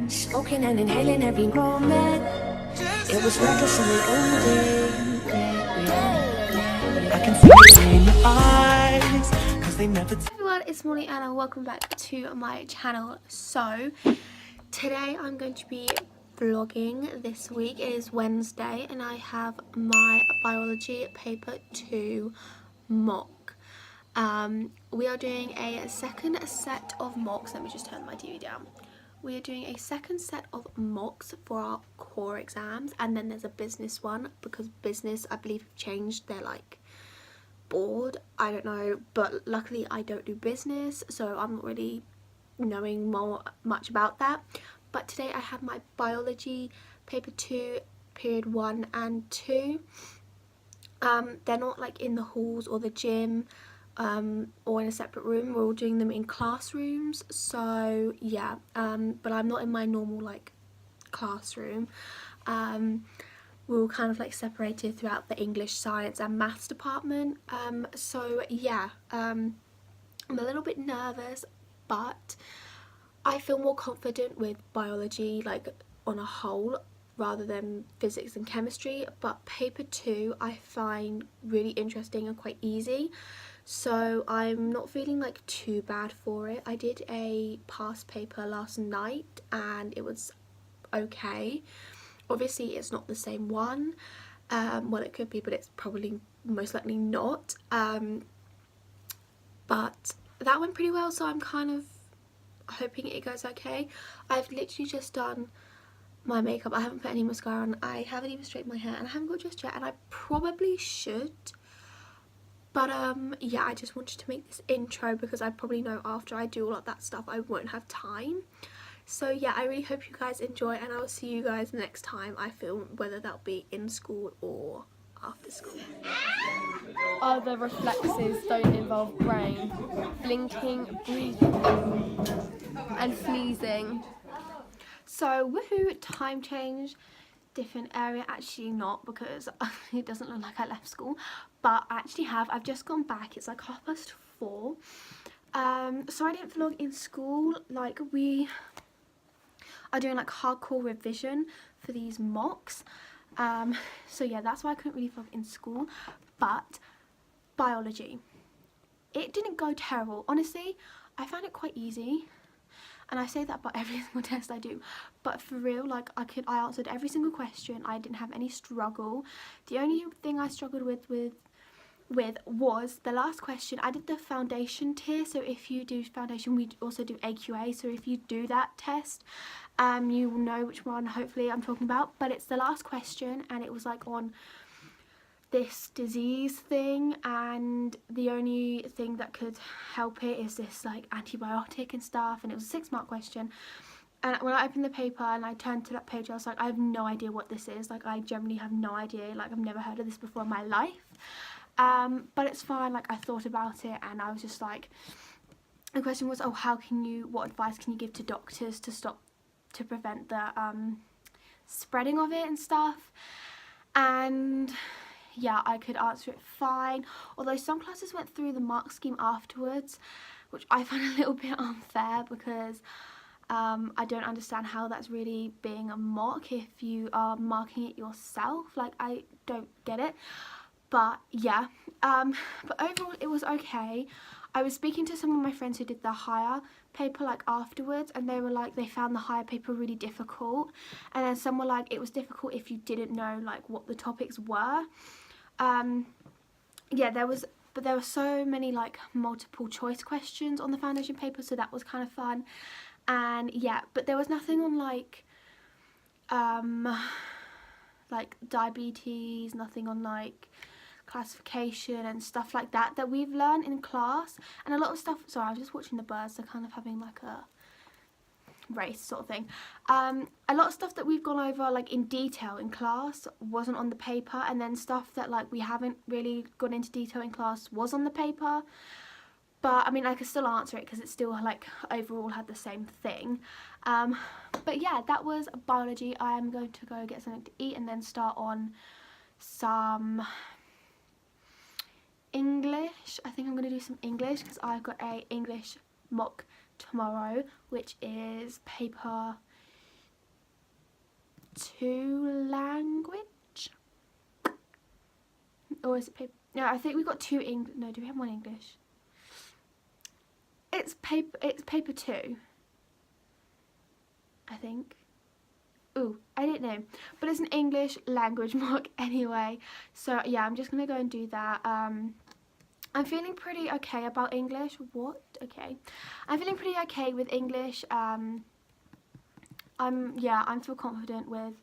Smoking and inhaling every moment. It was reckless and we owned it. I can see it in your eyes, 'cause they never Hey everyone, it's Molly and welcome back to my channel. So today I'm going to be vlogging. This week it is Wednesday and I have my biology paper 2 mock. We are doing a second set of mocks. Let me just turn my TV down. We are doing a second set of mocks for our core exams, and then there's a business one because business, I believe, have changed their board. I don't know, but luckily I don't do business, so I'm not really knowing much about that. But today I have my biology paper 2 period 1 and 2. They're not in the halls or the gym or in a separate room. We're all doing them in classrooms, so yeah, but I'm not in my normal classroom. We're all kind of separated throughout the English, science and maths department, so yeah, I'm a little bit nervous, but I feel more confident with biology on a whole rather than physics and chemistry. But paper 2 I find really interesting and quite easy, so I'm not feeling too bad for it. I did a past paper last night and it was okay. Obviously it's not the same one, well, it could be, but it's probably most likely not, but that went pretty well, so I'm kind of hoping it goes okay. I've literally just done my makeup. I haven't put any mascara on. I haven't even straightened my hair and I haven't got dressed yet, and I probably should, but yeah, I just wanted to make this intro because I probably know after I do all of that stuff I won't have time. So yeah, I really hope you guys enjoy, and I will see you guys next time I film, whether that'll be in school or after school. Other reflexes don't involve brain. Blinking, breathing, and sneezing. So woohoo, time change, different area. Actually not, because it doesn't look like I left school, but I actually have. I've just gone back. It's 4:30. So I didn't vlog in school. We are doing hardcore revision for these mocks, so yeah, that's why I couldn't really vlog in school. But biology, it didn't go terrible, honestly. I found it quite easy, and I say that about every single test I do, but for real, I answered every single question. I didn't have any struggle. The only thing I struggled with was the last question. I did the foundation tier, so if you do foundation, we also do AQA, so if you do that test, you will know which one hopefully I'm talking about. But it's the last question, and it was on this disease thing, and the only thing that could help it is this antibiotic and stuff, and it was a 6-mark question. And when I opened the paper and I turned to that page, I was I have no idea what this is. I generally have no idea. I've never heard of this before in my life. But it's fine. I thought about it, and I was just the question was, oh, what advice can you give to doctors to prevent the spreading of it and stuff? And yeah, I could answer it fine, although some classes went through the mark scheme afterwards, which I find a little bit unfair, because I don't understand how that's really being a mock if you are marking it yourself. I don't get it. But yeah, but overall it was okay. I was speaking to some of my friends who did the higher paper afterwards, and they were they found the higher paper really difficult, and then some were it was difficult if you didn't know what the topics were. Yeah, there were so many multiple choice questions on the foundation paper, so that was kind of fun. And yeah, but there was nothing on diabetes, nothing on classification and stuff like that we've learned in class. And a lot of stuff, sorry, I was just watching the birds, they're kind of having a race sort of thing. A lot of stuff that we've gone over in detail in class wasn't on the paper, and then stuff that we haven't really gone into detail in class was on the paper. But I mean, I could still answer it because it still overall had the same thing. But yeah, that was biology. I am going to go get something to eat and then start on some English. I think I'm going to do some English because I've got a English mock tomorrow, which is paper 2 language, or is it paper? No, I think we got 2 English. No, do we have 1 English? It's paper 2, I think. Ooh, I didn't know, but it's an English language mock anyway. So yeah, I'm just gonna go and do that. I'm feeling pretty okay about English. What? Okay, I'm feeling pretty okay with English. I'm feel confident with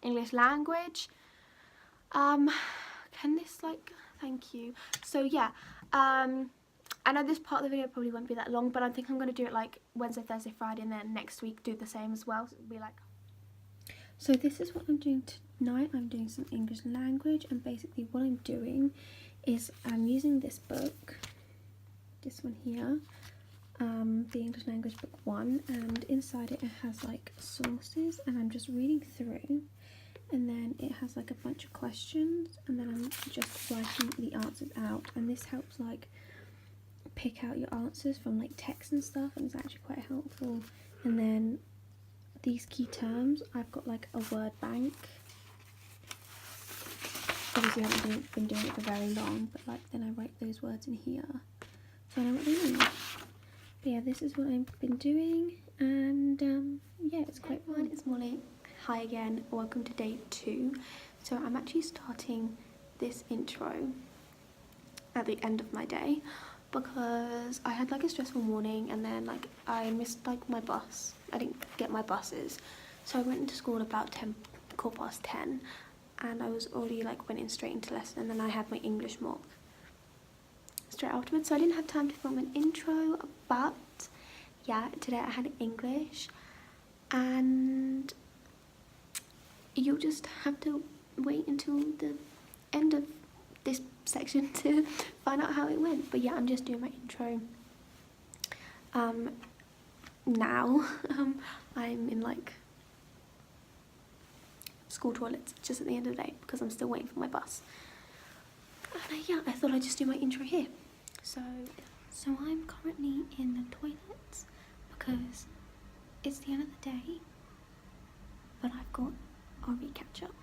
English language. Can this thank you. So yeah, I know this part of the video probably won't be that long, but I think I'm gonna do it like Wednesday, Thursday, Friday, and then next week do the same as well. So it'll be like. So this is what I'm doing tonight. I'm doing some English language, and basically what I'm doing is I'm using this book, this one here, the English language book 1, and inside it has like sources, and I'm just reading through, and then it has like a bunch of questions, and then I'm just writing the answers out, and this helps like pick out your answers from like text and stuff, and it's actually quite helpful. And then these key terms, I've got like a word bank. Obviously I haven't been doing it for very long, but like then I write those words in here so I know what they mean. But yeah, this is what I've been doing, and yeah, it's quite fun. It's Molly. Hi again, welcome to day 2. So I'm actually starting this intro at the end of my day because I had like a stressful morning, and then like I missed like my bus. I didn't get my buses, so I went into school about 10:15, and I was already like went in straight into lesson, and then I had my English mock straight afterwards, so I didn't have time to film an intro. But yeah, today I had English, and you'll just have to wait until the end of this section to find out how it went. But yeah, I'm just doing my intro now. I'm in like school toilets just at the end of the day because I'm still waiting for my bus, and yeah, I thought I'd just do my intro here. So I'm currently in the toilets because it's the end of the day, but I've got a recatch up,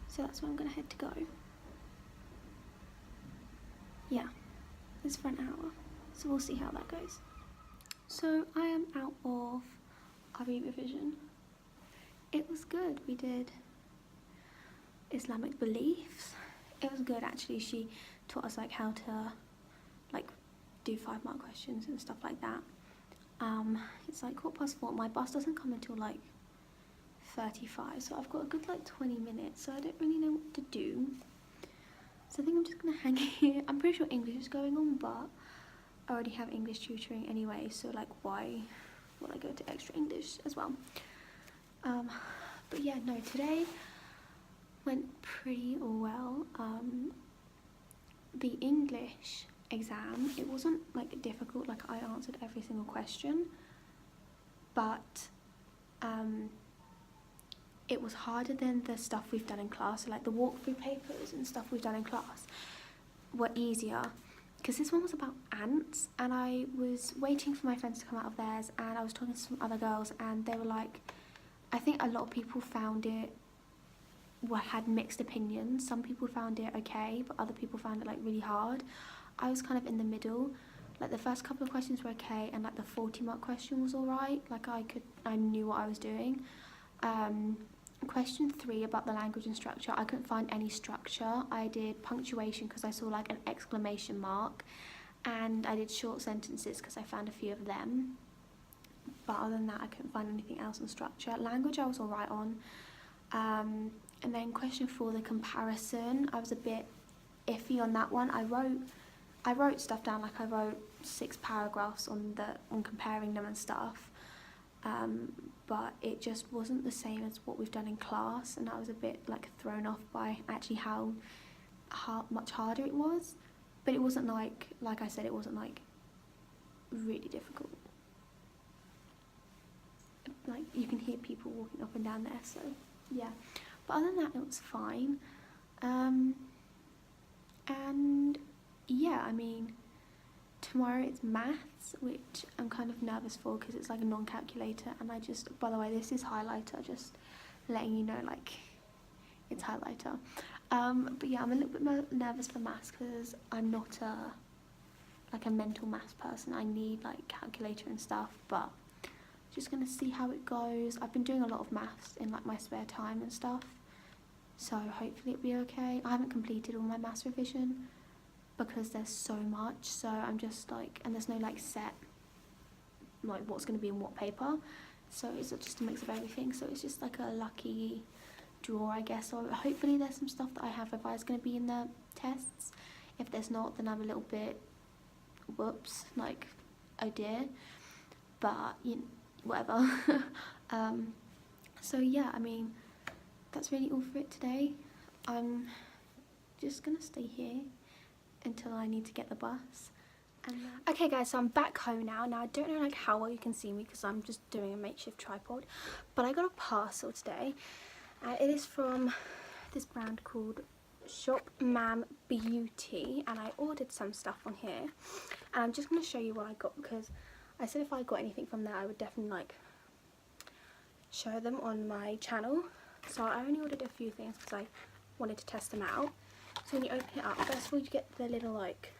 so that's where I'm gonna head to go. Yeah, it's for an hour, so we'll see how that goes. So I am out of RE revision. It was good. We did Islamic beliefs. It was good actually. She taught us like how to like do 5-mark questions and stuff like that. It's like 4:15. My bus doesn't come until like 35, so I've got a good like 20 minutes, so I don't really know what to do. So I think I'm just gonna hang here. I'm pretty sure English is going on, but I already have English tutoring anyway, so like why would I go to extra English as well? But yeah, no, today went pretty well. The English exam, it wasn't like difficult, like I answered every single question, but it was harder than the stuff we've done in class. So like the walkthrough papers and stuff we've done in class were easier, because this one was about ants, and I was waiting for my friends to come out of theirs, and I was talking to some other girls, and they were like, I think a lot of people found it, had mixed opinions. Some people found it okay, but other people found it like really hard. I was kind of in the middle. Like the first couple of questions were okay, and like the 40-mark question was alright. Like I knew what I was doing. Question 3 about the language and structure, I couldn't find any structure. I did punctuation because I saw like an exclamation mark, and I did short sentences because I found a few of them. But other than that, I couldn't find anything else on structure. Language I was alright on. And then question 4, the comparison, I was a bit iffy on that one. I wrote stuff down, like I wrote 6 paragraphs on comparing them and stuff. But it just wasn't the same as what we've done in class, and I was a bit like thrown off by actually how much harder it was. But it wasn't like I said, it wasn't like really difficult. Like you can hear people walking up and down there, so yeah. But other than that, it was fine. And yeah, I mean, tomorrow it's maths, which I'm kind of nervous for because it's like a non-calculator, and I just, by the way, this is highlighter, just letting you know, like, it's highlighter. But yeah, I'm a little bit more nervous for maths because I'm not like a mental maths person. I need like calculator and stuff, but just gonna see how it goes. I've been doing a lot of maths in like my spare time and stuff, so hopefully it'll be okay. I haven't completed all my maths revision because there's so much, so I'm just like, and there's no like set like what's going to be in what paper, so it's just a mix of everything, so it's just like a lucky draw, I guess. So hopefully there's some stuff that I have revised going to be in the tests. If there's not, then I'm a little bit whoops, like, oh dear, but you know, whatever. So yeah, I mean, that's really all for it today. I'm just gonna stay here until I need to get the bus. And okay guys, so I'm back home now. Now I don't know like how well you can see me because I'm just doing a makeshift tripod, but I got a parcel today. It is from this brand called Shop Mam Beauty, and I ordered some stuff on here, and I'm just going to show you what I got because I said if I got anything from there I would definitely like show them on my channel. So I only ordered a few things because I wanted to test them out. So when you open it up, first of all you get the little like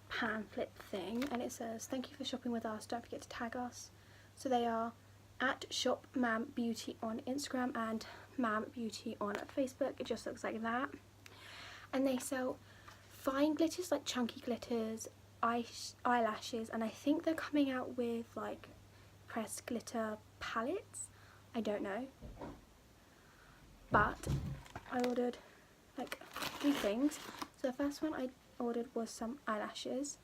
pamphlet thing, and it says thank you for shopping with us, don't forget to tag us. So they are at Shop Mam Beauty on Instagram and Mam Beauty on Facebook. It just looks like that, and they sell fine glitters, like chunky glitters, eyelashes, and I think they're coming out with like pressed glitter palettes. I don't know, but I ordered like 3 things. So the first one I ordered was some eyelashes,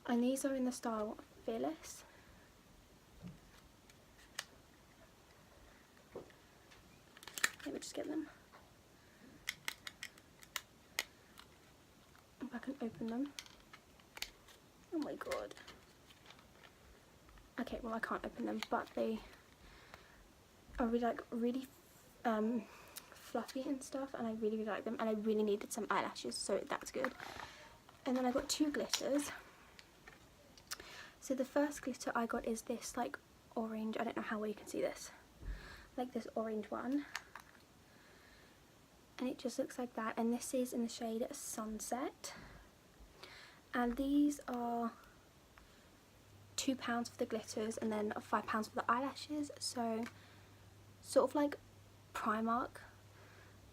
and these are in the style Fearless. Let me just get them. If I can open them. Oh my god. Okay, well I can't open them, but they are really fluffy and stuff, and I really like them, and I really needed some eyelashes, so that's good. And then I got 2 glitters. So the first glitter I got is this like orange, I don't know how well you can see this, like this orange one, and it just looks like that, and this is in the shade Sunset, and these are £2 for the glitters and then £5 for the eyelashes, so sort of like Primark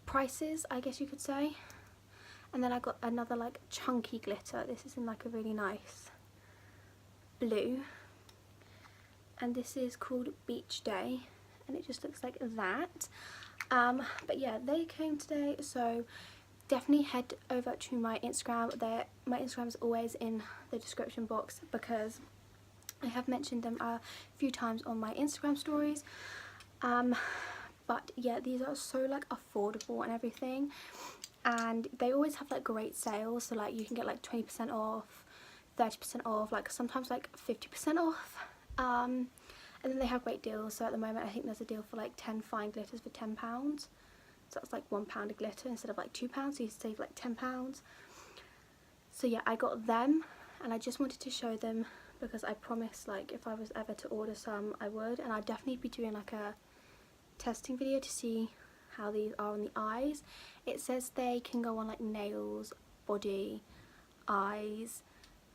prices, I guess you could say. And then I got another like chunky glitter. This is in like a really nice blue, and this is called Beach Day, and it just looks like that. But yeah, they came today, so definitely head over to my Instagram. My Instagram is always in the description box because I have mentioned them a few times on my Instagram stories. But yeah, these are so like affordable and everything, and they always have like great sales, so like you can get like 20% off, 30% off, like sometimes like 50% off, and then they have great deals. So at the moment I think there's a deal for like 10 fine glitters for £10, so that's like £1 a glitter instead of like £2, so you save like £10. So yeah, I got them, and I just wanted to show them because I promised like if I was ever to order some I would, and I'd definitely be doing like a testing video to see how these are on the eyes. It says they can go on like nails, body, eyes,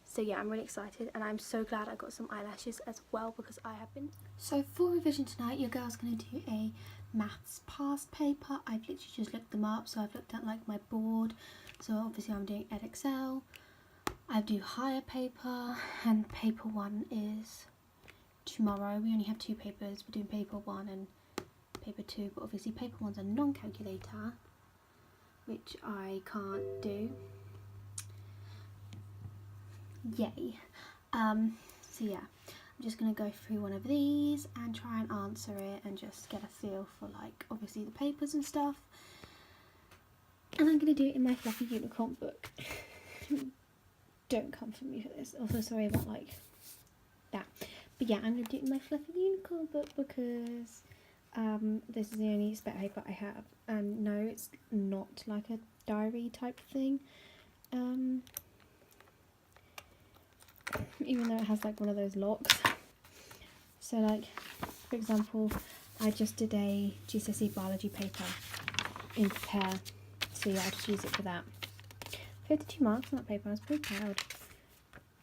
so yeah, I'm really excited, and I'm so glad I got some eyelashes as well because I have been. So for revision tonight, your girl's going to do a maths past paper. I've literally just looked them up, so I've looked at like my board, so obviously I'm doing Excel. I do higher paper, and paper 1 is tomorrow. We only have 2 papers, we're doing paper 1 and paper 2, but obviously paper 1's a non-calculator, which I can't do. Yay. So yeah, I'm just going to go through one of these and try and answer it and just get a feel for like obviously the papers and stuff, and I'm going to do it in my fluffy unicorn book. Don't come for me for this. Also sorry about like that, but yeah, I'm going to do it in my fluffy unicorn book because this is the only spare paper I have, and no, it's not like a diary type thing. even though it has like one of those locks. So like, for example, I just did a GCSE biology paper in Prepare, so yeah, I'll just use it for that. 52 marks on that paper, I was pretty proud.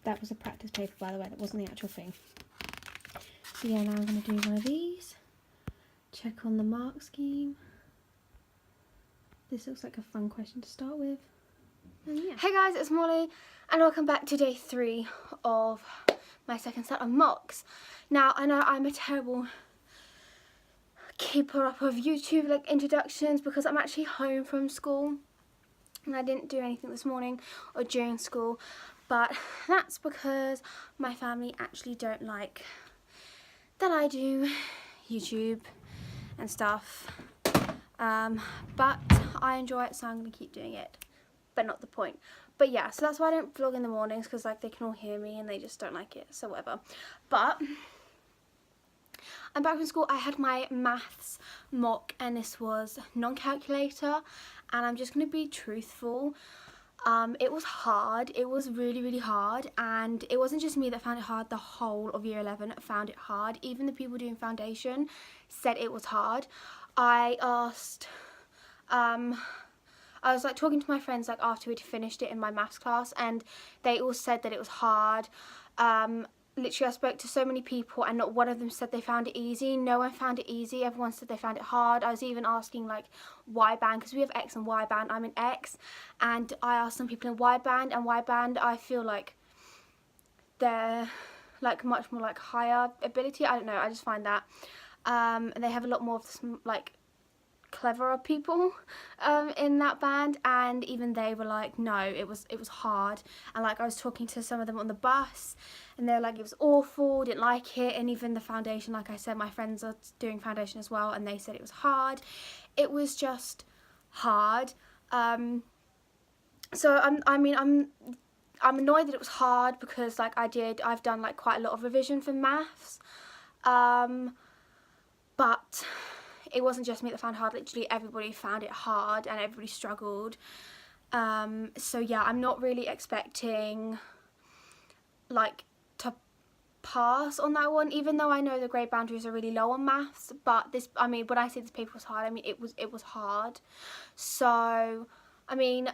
That was a practice paper, by the way, that wasn't the actual thing. So yeah, now I'm going to do one of these, check on the mark scheme. This looks like a fun question to start with. Yeah. Hey guys, it's Molly and welcome back to day 3 of my second set of mocks. Now, I know I'm a terrible keeper up of YouTube like introductions because I'm actually home from school and I didn't do anything this morning or during school, but that's because my family actually don't like that I do YouTube and stuff, but I enjoy it, so I'm going to keep doing it, but not the point. But yeah, so that's why I don't vlog in the mornings, because like they can all hear me and they just don't like it, so whatever. But I'm back from school. I had my maths mock and this was non-calculator, and I'm just going to be truthful. It was hard. It was really, really hard, and it wasn't just me that found it hard. The whole of year 11 found it hard. Even the people doing foundation said it was hard. I was like talking to my friends like after we'd finished it in my maths class, and they all said that it was hard. Literally I spoke to so many people and not one of them said they found it easy. No one found it easy. Everyone said they found it hard. I was even asking like Y band, because we have X and Y band. I'm in X, and I asked some people in Y band, and Y band I feel like they're like much more like higher ability. I don't know, I just find that. And they have a lot more of this like cleverer people in that band, and even they were like, no, it was hard. And like I was talking to some of them on the bus and they're like, it was awful, didn't like it. And even the foundation, like I said, my friends are doing foundation as well, and they said it was hard. It was just hard. So I'm annoyed that it was hard, because like I've done like quite a lot of revision for maths, but it wasn't just me that found it hard. Literally everybody found it hard and everybody struggled. So yeah, I'm not really expecting like to pass on that one, even though I know the grade boundaries are really low on maths. But this, I mean, when I say this paper was hard, I mean it was hard. So I mean,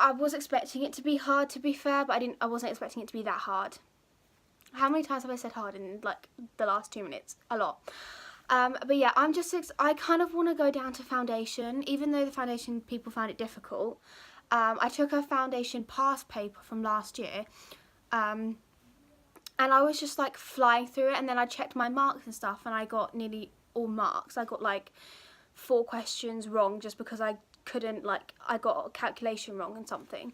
I was expecting it to be hard, to be fair, but I wasn't expecting it to be that hard. How many times have I said hard in like the last 2 minutes? A lot. But yeah, I kind of want to go down to foundation, even though the foundation people found it difficult. I took a foundation past paper from last year, and I was just like flying through it, and then I checked my marks and stuff, and I got nearly all marks. I got like 4 questions wrong just because I couldn't, like, I got a calculation wrong and something.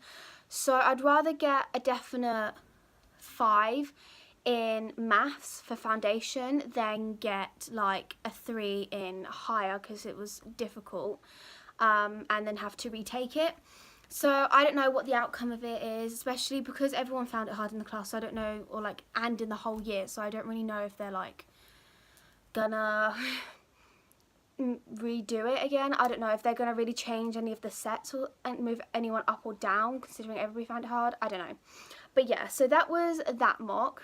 So I'd rather get a definite 5 in maths for foundation than get like a 3 in higher, because it was difficult, and then have to retake it. So I don't know what the outcome of it is, especially because everyone found it hard in the class, so I don't know, or like, and in the whole year, so I don't really know if they're like gonna redo it again. I don't know if they're gonna really change any of the sets and move anyone up or down, considering everybody found it hard. I don't know. But yeah, so that was that mock.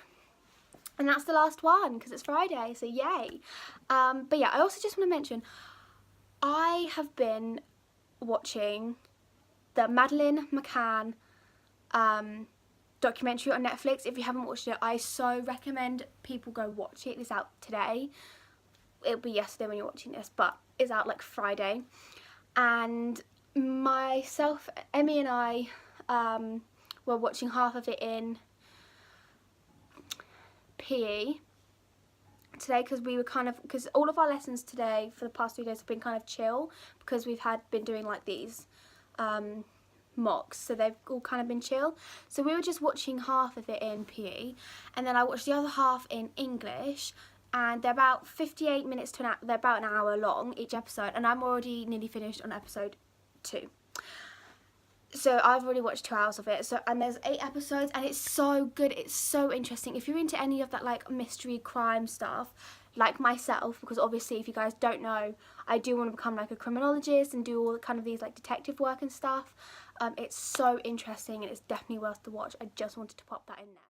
And that's the last one, because it's Friday, so yay. But yeah, I also just want to mention, I have been watching the Madeleine McCann documentary on Netflix. If you haven't watched it, I so recommend people go watch it. It's out today. It'll be yesterday when you're watching this, but it's out like Friday. And myself, Emmy and I were watching half of it in PE today, because we were because all of our lessons today for the past 3 days have been kind of chill, because we've been doing like these mocks, so they've all kind of been chill. So we were just watching half of it in PE, and then I watched the other half in English, and they're about 58 minutes to they're about an hour long each episode, and I'm already nearly finished on episode 2. So I've already watched 2 hours of it. So, and there's 8 episodes, and it's so good. It's so interesting. If you're into any of that like mystery crime stuff, like myself, because obviously if you guys don't know, I do want to become like a criminologist and do all kind of these like detective work and stuff. It's so interesting, and it's definitely worth the watch. I just wanted to pop that in there.